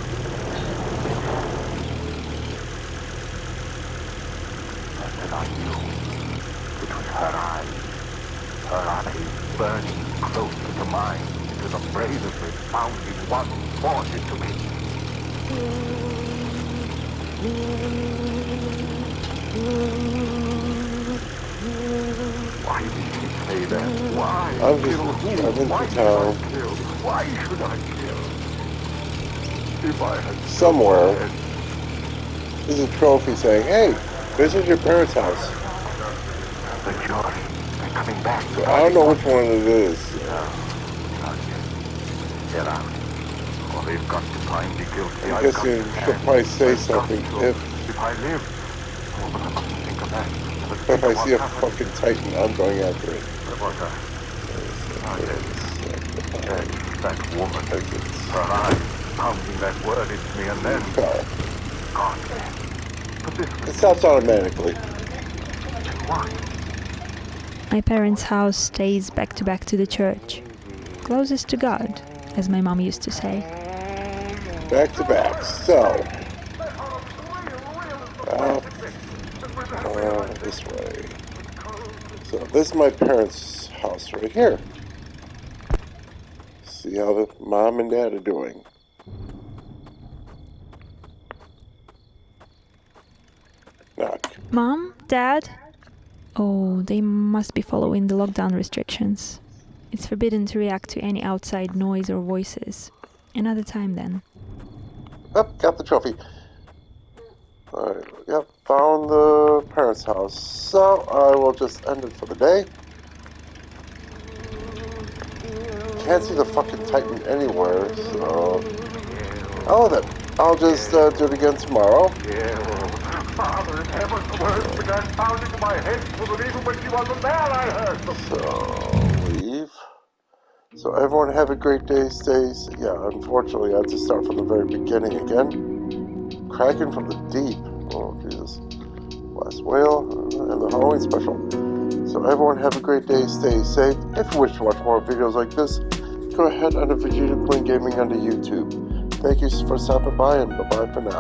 Speaker 7: And I knew it was her eyes burning closer to mine, into the bravely bounding one fought into me. Why did she say that? Why?
Speaker 1: I'm just
Speaker 7: Kill who?
Speaker 1: driving
Speaker 7: Why
Speaker 1: to
Speaker 7: should I
Speaker 1: town.
Speaker 7: kill? Why should I kill? If I had
Speaker 1: Somewhere.
Speaker 7: said,
Speaker 1: There's a trophy saying, hey, visit your parents' house.
Speaker 7: the jury, they're coming back.
Speaker 1: So I don't know which one it is.
Speaker 7: Not yet. Get out. Or they've got to find me guilty.
Speaker 1: I
Speaker 7: I've
Speaker 1: guess
Speaker 7: got
Speaker 1: you
Speaker 7: to
Speaker 1: should
Speaker 7: stand.
Speaker 1: probably say
Speaker 7: I've got
Speaker 1: something
Speaker 7: to.
Speaker 1: if
Speaker 7: I live. Oh, but I mustn't think of that.
Speaker 1: if I see a fucking Titan, I'm going after it.
Speaker 7: Where was I? Oh, yes. That woman. Her eyes pounding that word into me, and then...
Speaker 1: Car.
Speaker 7: God. But this
Speaker 1: It
Speaker 7: was...
Speaker 1: stops automatically.
Speaker 7: What?
Speaker 2: My parents' house stays back to back to the church, closest to God, as my mom used to say.
Speaker 1: Back to back. So, this way. So this is my parents' house right here. See how the mom and dad are doing. Knock.
Speaker 2: Mom? Dad? Oh, they must be following the lockdown restrictions. It's forbidden to react to any outside noise or voices. Another time then.
Speaker 1: Up, got the trophy. Alright, yep, found the parents' house. So I will just end it for the day. Can't see the fucking Titan anywhere, so... Oh, then. I'll just do it again tomorrow.
Speaker 7: Father in heaven, the words began pounding in my head so that even when she wasn't there, I heard them.
Speaker 1: So, leave. So everyone have a great day, yeah, unfortunately I had to start from the very beginning again. Kraken from the deep. Oh, Jesus. Last whale, and the Halloween special. So everyone have a great day, stay safe. If you wish to watch more videos like this, go ahead under Vegeta Quinn Gaming under YouTube. Thank you for stopping by, and bye-bye for now.